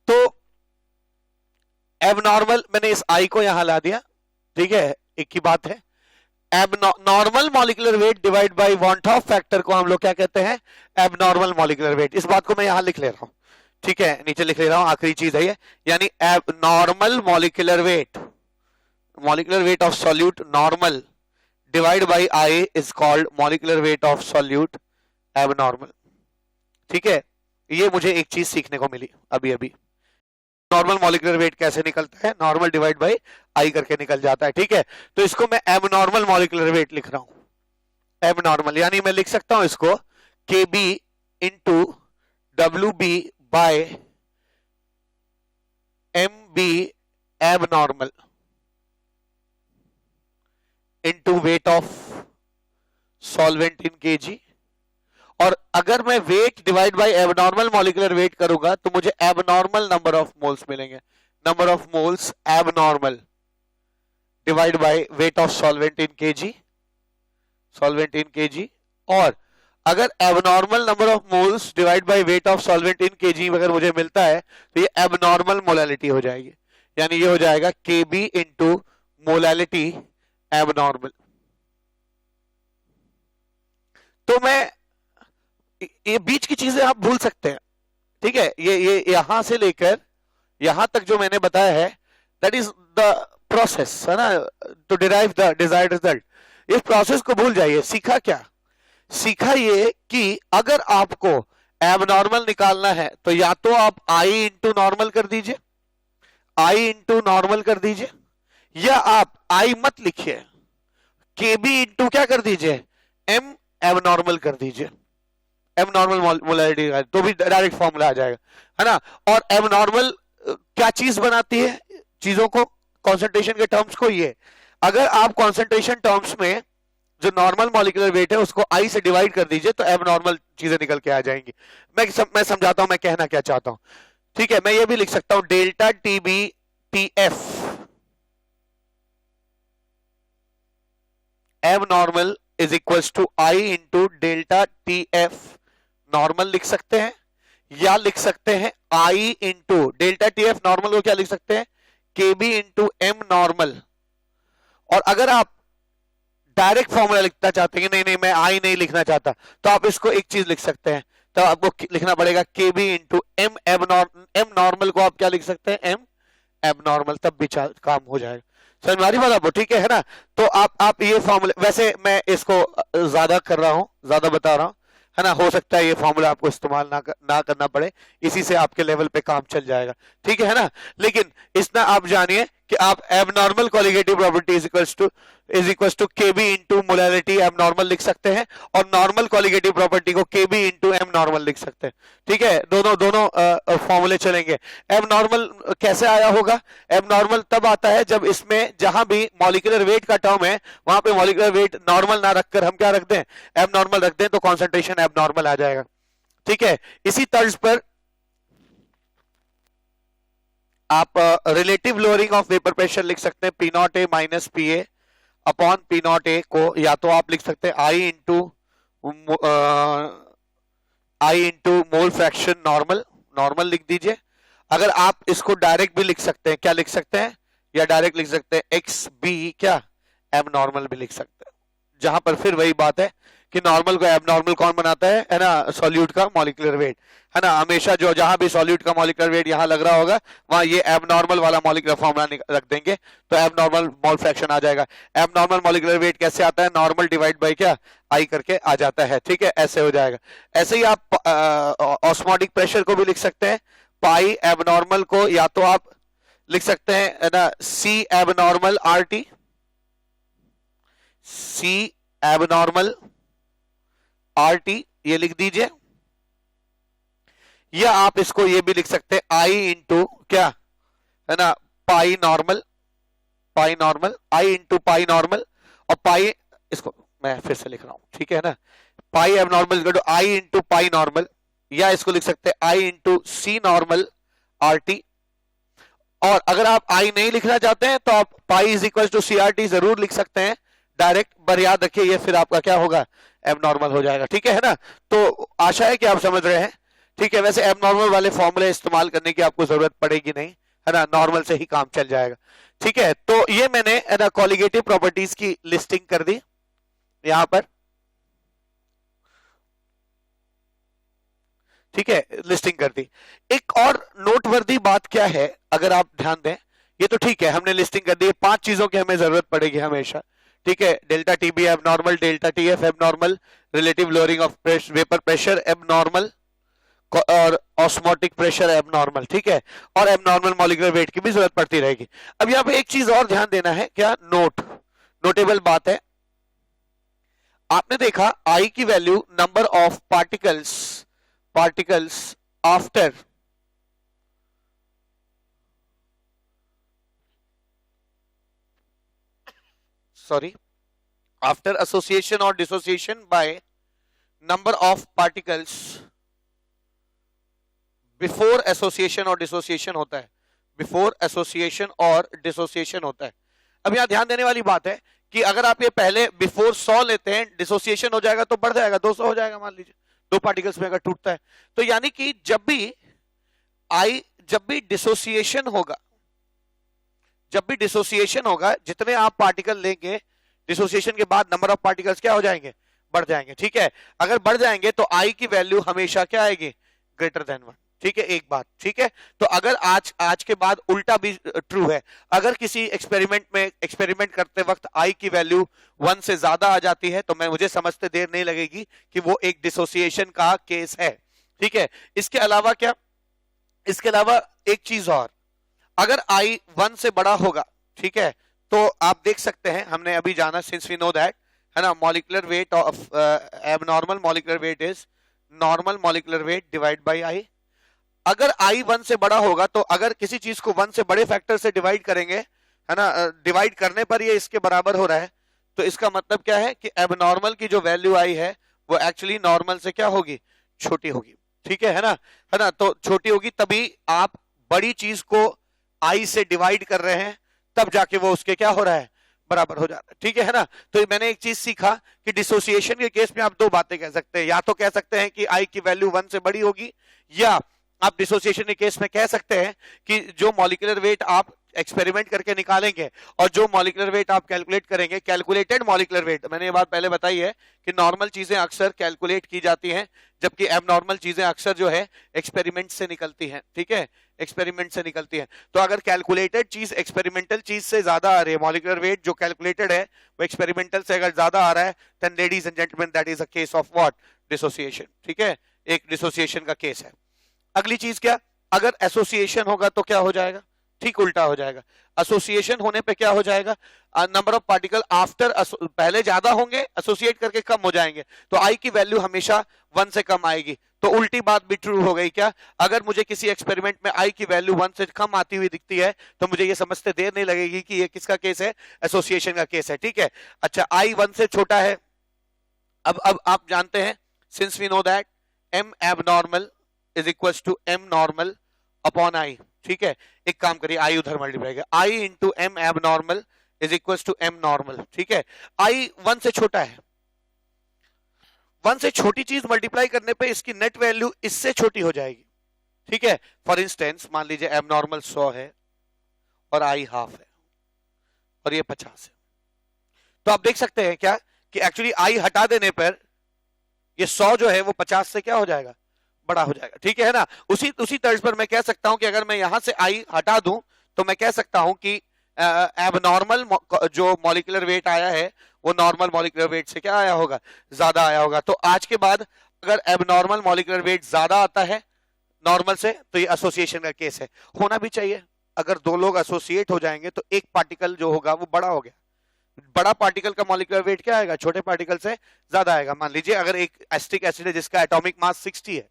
तो एबनॉर्मल मैंने इस आई को यहां ला दिया, ठीक है, एक ही बात है। Abnormal molecular weight divide bye want Hoff factor को हम लोग क्या कहते हैं, एबनॉर्मल मॉलिक्यूलर वेट। इस बात को मैं यहां लिख ले रहा हूं, ठीक है, नीचे लिख ले रहा हूं, आखिरी चीज है ये, यानी abnormal molecular weight of solute normal divide by I is called molecular weight of solute abnormal, ठीक है। ये मुझे एक चीज सीखने को मिली अभी अभी, नॉर्मल मॉलिक्यूलर वेट कैसे निकलता है, नॉर्मल डिवाइड बाय आई करके निकल जाता है, ठीक है। तो इसको मैं एबनॉर्मल मॉलिक्यूलर वेट लिख रहा हूं, एबनॉर्मल, यानी मैं लिख सकता हूं इसको K B into W B by M B abnormal into weight of solvent in kg. और अगर मैं weight divide by abnormal molecular weight करूंगा तो मुझे एबनॉर्मल नंबर ऑफ मोल्स मिलेंगे, number of moles abnormal divide by weight of solvent in kg. और अगर abnormal number of moles divide by weight of solvent in kg अगर मुझे मिलता है तो ये एबनॉर्मल मोलैलिटी हो जाएगी, यानी ये हो जाएगा के बी इंटू मोलैलिटी एबनॉर्मल। तो मैं ये बीच की चीजें आप भूल सकते हैं, ठीक है। ये यहां से लेकर यहां तक जो मैंने बताया है दैट इज द प्रोसेस, है ना, to derive the desired result. इस प्रोसेस को भूल जाइए। सीखा क्या, सीखा ये कि अगर आपको एबनॉर्मल निकालना है तो या तो आप आई इंटू नॉर्मल कर दीजिए, या आप आई मत लिखिए, के बी इंटू क्या कर दीजिए, एम एबनॉर्मल कर दीजिए, एबनॉर्मल मोलैरिटी तो भी डायरेक्ट फॉर्मूला आ जाएगा, है ना। और एबनॉर्मल क्या चीज बनाती है चीजों को, कॉन्सेंट्रेशन के टर्म्स को। ये अगर आप कॉन्सेंट्रेशन टर्म्स में जो नॉर्मल मॉलिक्यूलर वेट है उसको आई से डिवाइड कर दीजिए तो एबनॉर्मल चीजें निकल के आ जाएंगी। मैं समझाता हूं मैं कहना क्या चाहता हूं, ठीक है। मैं ये भी लिख सकता हूं delta T B T F abnormal is equals to I into delta T F normal लिख सकते हैं, या लिख सकते हैं I into delta T F normal को क्या लिख सकते हैं, के बी इंटू एम नॉर्मल। और अगर आप डायरेक्ट फॉर्मूला लिखना चाहते हैं, नहीं मैं आई नहीं लिखना चाहता, तो आप इसको एक चीज लिख सकते हैं, तो आपको लिखना पड़ेगा K B into M M normal को आप क्या लिख सकते हैं, एम एबनॉर्मल, तब भी काम हो जाएगा। समझ में आ रही बात आपको, ठीक है ना। तो आप ये फॉर्मूला, वैसे मैं इसको ज्यादा कर रहा हूं, ज्यादा बता रहा हूं, है ना, हो सकता है ये फॉर्मूला आपको इस्तेमाल ना करना पड़े, इसी से आपके लेवल पे काम चल जाएगा, ठीक है ना। लेकिन इतना आप जानिए कि आप abnormal colligative property is equals to KB into molarity abnormal लिख सकते हैं, और नॉर्मल कॉलिगेटिव प्रॉपर्टी को केबी इनटू एम नॉर्मल लिख सकते हैं, ठीक है। दोनों फॉर्मूले चलेंगे। एबनॉर्मल कैसे आया होगा? एबनॉर्मल तब आता है जब इसमें जहां भी मॉलिक्यूलर वेट का टर्म है वहां पे मॉलिक्यूलर वेट नॉर्मल ना रखकर हम क्या रख दें, एबनॉर्मल रख दें, तो कॉन्सेंट्रेशन एबनॉर्मल आ जाएगा, ठीक है। इसी तर्ज पर आप relative lowering of vapour pressure लिख सकते हैं, P not a minus P A upon P not a को या तो आप लिख सकते हैं I into mole fraction normal लिख दीजिए। अगर आप इसको डायरेक्ट भी लिख सकते हैं, क्या लिख सकते हैं, या डायरेक्ट लिख सकते हैं एक्स बी क्या एब नॉर्मल भी लिख सकते हैं, जहां पर फिर वही बात है कि नॉर्मल को एबनॉर्मल कौन बनाता है ना, सॉल्यूट का मॉलिक्यूलर वेट, है ना। हमेशा जो जहां भी सॉल्यूट का मॉलिक्यूलर वेट यहां लग रहा होगा वहां ये एबनॉर्मल वाला मॉलिक्यूलर फॉर्मूला रख देंगे, तो एबनॉर्मल मोल फ्रैक्शन आ जाएगा। एबनॉर्मल मॉलिक्यूलर वेट कैसे आता है, नॉर्मल डिवाइड बाय क्या आई करके आ जाता है, ठीक है, ऐसे हो जाएगा। ऐसे ही आप ऑस्मोटिक प्रेशर को भी लिख सकते हैं, पाई एबनॉर्मल को या तो आप लिख सकते हैं ना सी एबनॉर्मल आर टी, सी एबनॉर्मल आर टी ये लिख दीजिए, या आप इसको ये भी लिख सकते हैं आई इंटू क्या है ना पाई नॉर्मल आई इंटू पाई नॉर्मल, और पाई इसको मैं फिर से लिख रहा हूं, ठीक है ना, पाई एबनॉर्मल आई इंटू पाई नॉर्मल, या इसको लिख सकते हैं I into C normal R T. और अगर आप आई नहीं लिखना चाहते हैं तो आप pi is equal to C R T जरूर लिख सकते हैं डायरेक्ट, पर याद रखिए ये फिर आपका क्या होगा, एबनॉर्मल हो जाएगा, ठीक है ना। तो आशा है कि आप समझ रहे हैं, ठीक है। वैसे एबनॉर्मल वाले फॉर्मूले इस्तेमाल करने की आपको जरूरत पड़ेगी नहीं, है ना, नॉर्मल से ही काम चल जाएगा, ठीक है। तो ये मैंने है ना कॉलिगेटिव प्रॉपर्टीज की लिस्टिंग कर दी यहां पर, ठीक है, लिस्टिंग कर दी। एक और नोटवर्दी बात क्या है, अगर आप ध्यान दें, ये तो ठीक है हमने लिस्टिंग कर दी, 5 चीजों की हमें जरूरत पड़ेगी हमेशा, ठीक है। Delta T B abnormal, delta T F abnormal, relative lowering of vapour pressure abnormal, और ऑस्मोटिक प्रेशर एबनॉर्मल, ठीक है, और एबनॉर्मल मॉलिक्यूलर वेट की भी जरूरत पड़ती रहेगी। अब यहां पे एक चीज और ध्यान देना है, क्या नोटेबल बात है, आपने देखा आई की value number of particles after association और dissociation by number of particles before association और डिसोसिएशन होता है, बिफोर एसोसिएशन और डिसोसिएशन होता है। अब यहां ध्यान देने वाली बात है कि अगर आप ये पहले बिफोर 100 लेते हैं, डिसोसिएशन हो जाएगा तो बढ़ जाएगा 200 हो जाएगा, मान लीजिए 2 पार्टिकल्स में अगर टूटता है, तो यानी कि जब भी डिसोसिएशन होगा, जितने आप पार्टिकल लेंगे डिसोसिएशन के बाद नंबर ऑफ पार्टिकल्स क्या हो जाएंगे, बढ़ जाएंगे, ठीक है। अगर बढ़ जाएंगे तो आई की वैल्यू हमेशा क्या आएगी, ग्रेटर देन 1, ठीक है, एक बात, ठीक है। तो अगर आज के बाद उल्टा भी ट्रू है, अगर किसी एक्सपेरिमेंट करते वक्त आई की वैल्यू 1 से ज्यादा आ जाती है तो मुझे समझते देर नहीं लगेगी कि वो एक डिसोसिएशन का केस है, ठीक है। इसके अलावा एक चीज और, अगर आई 1 से बड़ा होगा, ठीक है, तो आप देख सकते हैं, हमने अभी जाना, सिंस वी नो दैट, है ना, molecular weight of abnormal molecular weight is normal molecular weight divide by I. अगर आई 1 से बड़ा होगा तो अगर किसी चीज को 1 से बड़े फैक्टर से डिवाइड करेंगे, है ना, डिवाइड करने पर ये इसके बराबर हो रहा है, तो इसका मतलब क्या है कि एबनॉर्मल की जो वैल्यू आई है वो एक्चुअली नॉर्मल से क्या होगी, छोटी होगी, ठीक है ना, तो छोटी होगी, तभी आप बड़ी चीज को आई से डिवाइड कर रहे हैं, तब जाके वो उसके क्या हो रहा है, बराबर हो जाता है, ठीक है ना। तो मैंने एक चीज सीखा कि डिसोसिएशन के केस में आप 2 बातें कह सकते हैं, या तो कह सकते हैं कि आई की वैल्यू 1 से बड़ी होगी, या आप डिसोसिएशन के केस में कह सकते हैं कि जो मॉलिक्यूलर वेट आप एक्सपेरिमेंट करके निकालेंगे और जो मॉलिक्यूलर वेट आप कैलकुलेट करेंगे, कैलकुलेटेड मॉलिक्यूलर वेट, मैंने ये बात पहले बताई है कि नॉर्मल चीजें अक्सर कैलकुलेट की जाती हैं, जबकि एबनॉर्मल चीजें अक्सर जो है एक्सपेरिमेंट से निकलती हैं, ठीक है, एक्सपेरिमेंट से निकलती है। तो अगर कैलकुलेटेड चीज एक्सपेरिमेंटल चीज से ज्यादा आ रही है, मॉलिक्यूलर वेट जो कैलकुलेटेड है वो एक्सपेरिमेंटल से अगर ज्यादा आ रहा है, then ladies and gentleman that is a case of what, dissociation, ठीक है, एक डिसोसिएशन का केस है। अगली चीज क्या, अगर एसोसिएशन होगा तो क्या हो जाएगा, ठीक उल्टा हो जाएगा। एसोसिएशन होने पे क्या हो जाएगा, नंबर ऑफ पार्टिकल आफ्टर, पहले ज्यादा होंगे, एसोसिएट करके कम हो जाएंगे, तो आई की वैल्यू हमेशा 1 से कम आएगी। तो उल्टी बात भी ट्रू हो गई क्या, अगर मुझे किसी एक्सपेरिमेंट में आई की वैल्यू 1 से कम आती हुई दिखती है तो मुझे ये समझते देर नहीं लगेगी कि ये किसका केस है, एसोसिएशन का केस है, ठीक है। अच्छा, आई 1 से छोटा है, अब आप जानते हैं, since we know that m abnormal is equal to m normal upon i, ठीक है। एक काम करिए, i उधर मल्टीप्लाई कर, i into m abnormal is equal to m normal, ठीक है। i 1 से छोटा है, 1 से छोटी चीज मल्टीप्लाई करने पे इसकी नेट वैल्यू इससे छोटी हो जाएगी, ठीक है। फॉर इंस्टेंस मान लीजिए एबनॉर्मल 100 है और i हाफ है और ये 50 है, तो आप देख सकते हैं क्या कि एक्चुअली i हटा देने पर ये 100 जो है वो 50 से क्या हो जाएगा, बड़ा हो जाएगा, ठीक है ना। उसी तर्ज पर मैं कह सकता हूं कि अगर मैं यहां से i हटा दूं तो मैं कह सकता हूं कि एबनॉर्मल जो मॉलिक्यूलर वेट आया है वो नॉर्मल मॉलिक्यूलर वेट से क्या आया होगा, ज्यादा आया होगा। तो आज के बाद अगर एबनॉर्मल मॉलिक्यूलर वेट ज्यादा आता है नॉर्मल से तो ये एसोसिएशन का केस है, होना भी चाहिए। अगर दो लोग एसोसिएट हो जाएंगे तो एक पार्टिकल जो होगा वो बड़ा हो गया, बड़ा पार्टिकल का मॉलिक्यूलर वेट क्या आएगा, छोटे पार्टिकल से ज्यादा आएगा। मान लीजिए अगर एक एसिटिक एसिड है जिसका एटॉमिक मास 60 है,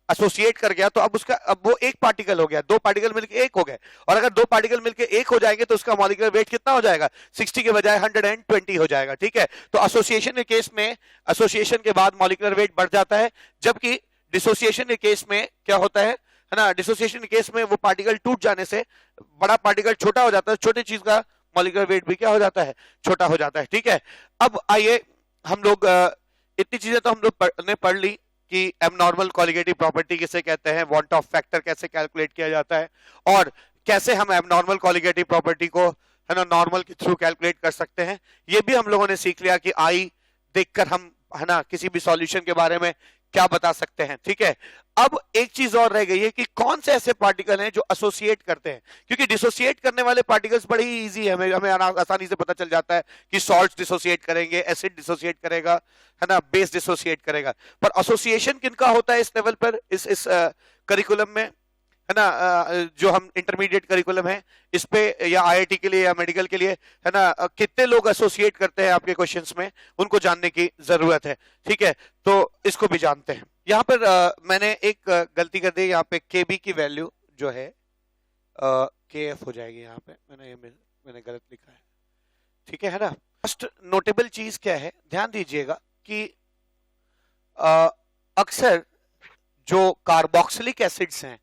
एसोसिएट कर गया तो अब वो एक पार्टिकल हो गया, दो पार्टिकल मिलकर एक हो गए, और अगर दो पार्टिकल मिलकर एक हो जाएंगे तो उसका मॉलिक्यूलर वेट कितना हो जाएगा, 60 के बजाय 120 हो जाएगा, ठीक है। तो एसोसिएशन के केस में एसोसिएशन के बाद मॉलिक्यूलर वेट बढ़ जाता है, जबकि डिसोसिएशन के केस में क्या होता है ना, डिसोसिएशन के केस में वो पार्टिकल टूट जाने से बड़ा पार्टिकल छोटा हो जाता है, छोटी चीज का मॉलिक्यूलर वेट भी क्या हो जाता है, छोटा हो जाता है, ठीक है। अब आइए हम लोग इतनी चीजें तो हम लोग ने पढ़ ली कि एबनॉर्मल कॉलिगेटिव प्रॉपर्टी किसे कहते हैं, वॉन्ट ऑफ फैक्टर कैसे कैलकुलेट किया जाता है, और कैसे हम एबनॉर्मल कॉलिगेटिव प्रॉपर्टी को है ना नॉर्मल के थ्रू कैलकुलेट कर सकते हैं। ये भी हम लोगों ने सीख लिया कि आई देखकर हम है ना किसी भी सॉल्यूशन के बारे में क्या बता सकते हैं, ठीक है। अब एक चीज और रह गई है कि कौन से ऐसे पार्टिकल हैं जो एसोसिएट करते हैं, क्योंकि डिसोसिएट करने वाले पार्टिकल्स बड़े ही इजी है, हमें आसानी से पता चल जाता है कि सॉल्ट डिसोसिएट करेंगे, एसिड डिसोसिएट करेगा, है ना, बेस डिसोसिएट करेगा। पर एसोसिएशन किनका होता है इस लेवल पर, इस करिकुलम में, है ना, जो हम इंटरमीडिएट करिकुलम है इस पे या आईआईटी के लिए या मेडिकल के लिए, है ना, कितने लोग एसोसिएट करते हैं आपके क्वेश्चंस में, उनको जानने की जरूरत है, ठीक है। तो इसको भी जानते हैं। यहाँ पर मैंने एक गलती कर दी, यहाँ पे केबी की वैल्यू जो है केएफ हो जाएगी, यहाँ पे मैंने गलत लिखा है, ठीक है ना। फर्स्ट नोटेबल चीज क्या है, ध्यान दीजिएगा कि अक्सर जो कार्बोक्सिलिक एसिड्स हैं,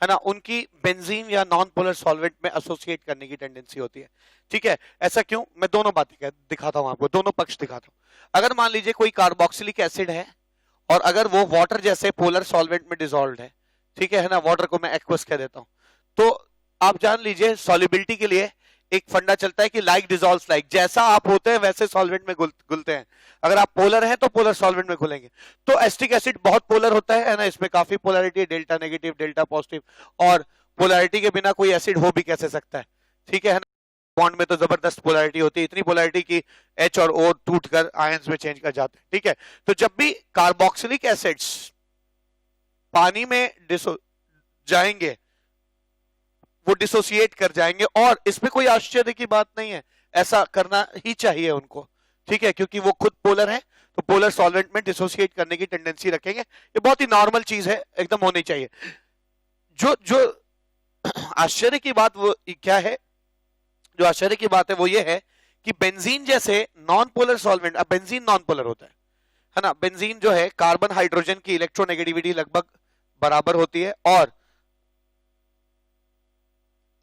है ना, उनकी बेंजीन या नॉन पोलर सॉल्वेंट में एसोसिएट करने की टेंडेंसी होती है, ठीक है। ऐसा क्यों, मैं दोनों बातें दिखाता हूं आपको, दोनों पक्ष दिखाता हूं। अगर मान लीजिए कोई कार्बोक्सिलिक एसिड है और अगर वो वाटर जैसे पोलर सॉल्वेंट में डिसॉल्व्ड है, ठीक है ना, वाटर को मैं एक्वस कह देता हूं, तो आप जान लीजिए सॉल्युबिलिटी के लिए एक फंडा चलता है कि लाइक डिसॉल्व्स लाइक, जैसा आप होते हैं वैसे सॉल्वेंट में घुलते हैं। अगर आप पोलर हैं तो पोलर सॉल्वेंट में घुलेंगे। तो एसिटिक एसिड बहुत पोलर होता है ना, इसमें काफी पोलैरिटी है, डेल्टा नेगेटिव, डेल्टा पॉजिटिव, और पोलैरिटी के बिना कोई एसिड हो भी कैसे सकता है, ठीक है ना। बॉन्ड में तो जबरदस्त पोलैरिटी होती है, इतनी पोलैरिटी की H और O टूटकर आयंस में चेंज कर जाते हैं, ठीक है। तो जब भी कार्बोक्सिलिक एसिड्स पानी में जाएंगे वो डिसोसिएट कर जाएंगे, और इसमें कोई आश्चर्य की बात नहीं है, ऐसा करना ही चाहिए उनको, ठीक है, क्योंकि वो खुद पोलर हैं तो पोलर सॉल्वेंट में डिसोसिएट करने की टेंडेंसी रखेंगे। ये बहुत ही नॉर्मल चीज है, एकदम होनी चाहिए। जो आश्चर्य की बात वो क्या है, जो आश्चर्य की बात है वो ये है कि बेंजीन जैसे नॉन पोलर सॉल्वेंट, अब बेंजीन नॉन पोलर होता है ना, बेंजीन जो है कार्बन हाइड्रोजन की इलेक्ट्रोनेगेटिविटी लगभग बराबर होती है और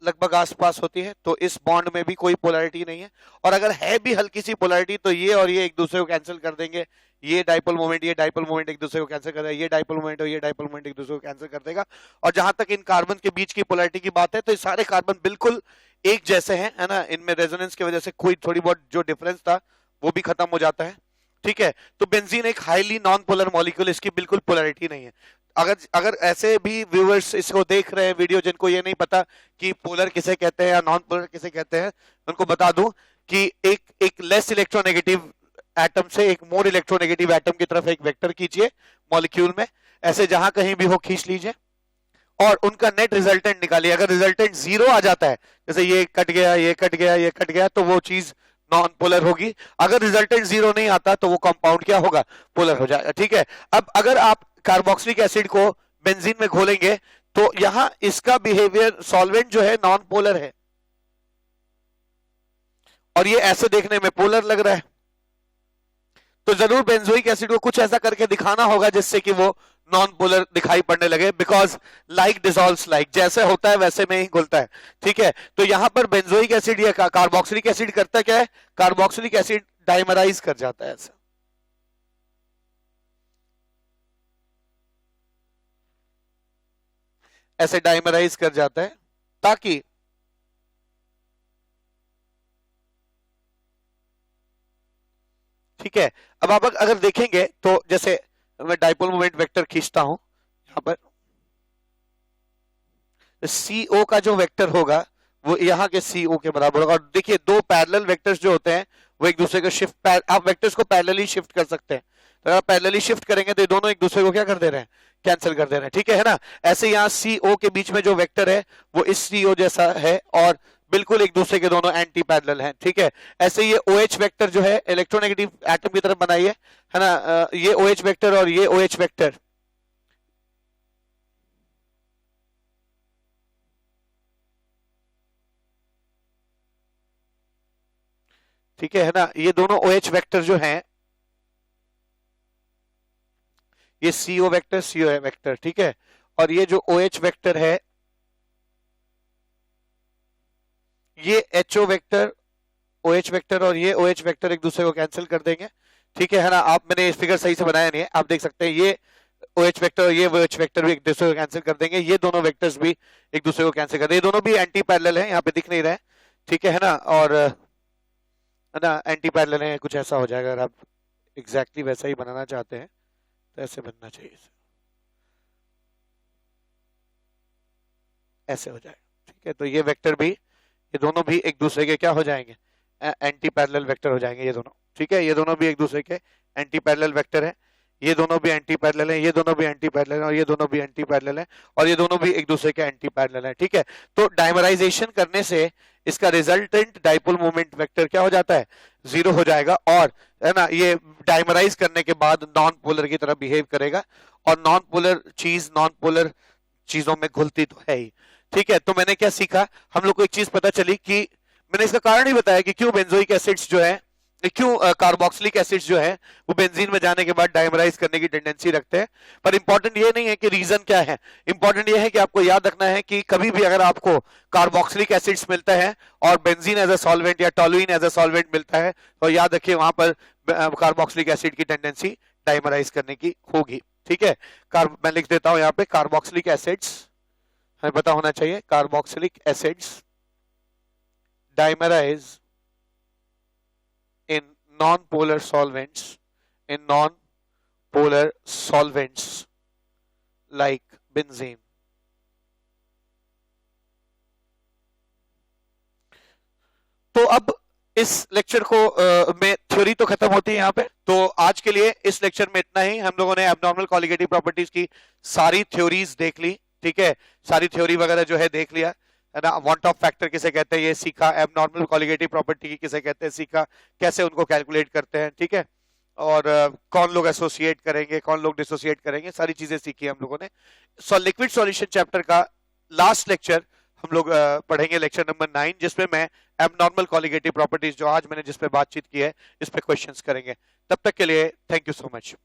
लगभग आसपास होती है, तो इस बॉन्ड में भी कोई पोलैरिटी नहीं है, और अगर है भी हल्की सी पोलैरिटी तो ये और ये एक दूसरे को कैंसिल कर देंगे, ये डाइपोल मोमेंट एक दूसरे को कैंसिल कर देगा, ये डाइपोल मोमेंट और ये डाइपोल मोमेंट एक दूसरे को कैंसिल कर देगा। और जहां तक इन कार्बन के बीच की पोलैरिटी की बात है तो ये सारे कार्बन बिल्कुल एक जैसे हैं, है ना, इनमें रेजोनेंस की वजह से कोई थोड़ी बहुत जो डिफरेंस था वो भी खत्म हो जाता है, ठीक है। तो बेंजीन एक हाईली नॉन पोलर मॉलिक्यूल, इसकी बिल्कुल पोलैरिटी नहीं है। अगर ऐसे भी व्यूअर्स इसको देख रहे हैं वीडियो, जिनको ये नहीं पता कि पोलर किसे कहते हैं या नॉन पोलर किसे कहते हैं, उनको बता दूं कि एक लेस इलेक्ट्रोनेगेटिव एटम से एक मोर इलेक्ट्रोनेगेटिव एटम की तरफ एक वेक्टर खींचिए मॉलिक्यूल में, ऐसे जहां कहीं भी हो खींच लीजिए और उनका नेट रिजल्टेंट निकालिए। अगर रिजल्टेंट 0 आ जाता है, जैसे ये कट गया, ये कट गया, ये कट गया, तो वो चीज नॉन पोलर होगी। अगर रिजल्टेंट 0 नहीं आता तो वो कंपाउंड क्या होगा, पोलर हो जाएगा। ठीक है, अब अगर आप कार्बोक्सिलिक एसिड को बेंजीन में घोलेंगे तो यहां इसका बिहेवियर सॉल्वेंट जो है नॉन पोलर है और ये ऐसे देखने में पोलर लग रहा है, तो जरूर बेंजोइक एसिड को कुछ ऐसा करके दिखाना होगा जिससे कि वो नॉन पोलर दिखाई पड़ने लगे, बिकॉज लाइक डिसॉल्व्स लाइक, जैसे होता है वैसे में ही घुलता है। ठीक है, तो यहां पर बेंजोइक एसिड या कार्बोक्सिलिक एसिड करता क्या है, कार्बोक्सिलिक एसिड डाइमराइज कर जाता है, ऐसे डाइमराइज कर जाता है ताकि ठीक है। अब आप अगर देखेंगे तो जैसे मैं डाइपोल मोमेंट वेक्टर खींचता हूं यहां पर, CO का जो वेक्टर होगा वो यहाँ के CO के बराबर होगा। और देखिए दो पैरेलल वेक्टर्स जो होते हैं वो एक दूसरे को शिफ्ट, आप वेक्टर्स को पैरेलली शिफ्ट कर सकते हैं, तो अगर पैरेलली शिफ्ट करेंगे तो ये दोनों एक दूसरे को क्या कर दे रहे हैं, कैंसिल कर दे रहे हैं। ठीक है ना, ऐसे यहाँ CO के बीच में जो वेक्टर है वो इस CO जैसा है और बिल्कुल एक दूसरे के दोनों एंटी पैरेलल हैं। ठीक है, ऐसे ये OH वेक्टर जो है इलेक्ट्रोनेगेटिव एटम की तरफ बनाइए, है ना, ये OH वेक्टर और ये OH वेक्टर, ठीक है ना, ये दोनों OH वेक्टर जो हैं, ये CO वेक्टर, CO वेक्टर, ठीक है, और ये जो OH वेक्टर है ये HO वेक्टर, OH वेक्टर और ये OH वेक्टर एक दूसरे को कैंसिल कर देंगे। ठीक है ना, आप, मैंने फिगर सही से बनाया नहीं है, आप देख सकते हैं ये OH वेक्टर और ये OH वेक्टर भी एक दूसरे को कैंसिल कर देंगे, ये दोनों वेक्टर्स भी एक दूसरे को कैंसिल कर देंगे, ये दोनों भी एंटी पैरेलल हैं, यहाँ पे दिख नहीं रहे। ठीक है ना, और है ना एंटी पैरेलल है, कुछ ऐसा हो जाएगा। अगर आप एग्जैक्टली वैसा ही बनाना चाहते हैं तो ऐसे बनना चाहिए, ऐसे हो जाएगा। ठीक है, तो ये वेक्टर भी, ये दोनों भी एक दूसरे के क्या हो जाएंगे, एंटी पैरेलल वेक्टर हो जाएंगे ये दोनों। ठीक है, ये दोनों भी एक दूसरे के एंटी पैरेलल वेक्टर है, ये दोनों भी एंटी पैरेलल है, ये दोनों भी एंटी पैरेलल है और ये दोनों भी एंटी पैरेलल है और ये दोनों भी एक दूसरे के एंटी पैरेलल है। ठीक है, तो डायमराइजेशन करने से इसका रिजल्टेंट डाइपोल मोमेंट वेक्टर क्या हो जाता है, 0 हो जाएगा, और है ना ये डायमराइज करने के बाद नॉन पोलर की तरह बिहेव करेगा, और नॉन पोलर चीज नॉन पोलर चीजों में घुलती तो है ही। ठीक है, तो मैंने क्या सीखा, हम लोग को एक चीज पता चली कि मैंने इसका कारण ही बताया कि क्यों बेंजोइक एसिड्स जो है, क्यों कार्बोक्सिलिक एसिड्स जो है वो बेंजीन में जाने के बाद डायमराइज करने की टेंडेंसी रखते हैं। पर इंपॉर्टेंट ये नहीं है कि रीजन क्या है, इंपॉर्टेंट ये है कि आपको याद रखना है कि कभी भी अगर आपको कार्बोक्सिलिक एसिड्स मिलता है और बेंजीन एज अ सॉल्वेंट या टोलुइन एज अ सॉल्वेंट मिलता है, तो याद रखिए वहां पर कार्बोक्सिलिक एसिड की टेंडेंसी डायमराइज करने की होगी। ठीक है, मैं लिख देता हूं यहाँ पे, कार्बोक्सिलिक एसिड्स हमें पता होना चाहिए, carboxylic acids dimerise in non-polar solvents, in non-polar solvents like benzene. तो अब इस लेक्चर को में थ्योरी तो खत्म होती है यहाँ पे, तो आज के लिए इस लेक्चर में इतना ही। हम लोगों ने एब्नॉर्मल कॉलिगेटिव प्रॉपर्टीज की सारी थ्योरीज देख ली। ठीक है, सारी थ्योरी वगैरह जो है देख लिया, है ना, वांट ऑफ फैक्टर किसे कहते हैं ये सीखा, एबनॉर्मल कॉलिगेटिव प्रॉपर्टी की किसे कहते हैं सीखा, कैसे उनको कैलकुलेट करते हैं। ठीक है, और कौन लोग एसोसिएट करेंगे, कौन लोग डिसोसिएट करेंगे, सारी चीजें सीखी हम लोगों ने। लिक्विड सॉल्यूशन चैप्टर का लास्ट लेक्चर हम लोग पढ़ेंगे, लेक्चर नंबर 9, जिसमें मैं एबनॉर्मल कॉलिगेटिव प्रॉपर्टीज जो आज मैंने जिस पे बातचीत की है इस पे क्वेश्चंस करेंगे। तब तक के लिए थैंक यू सो मच।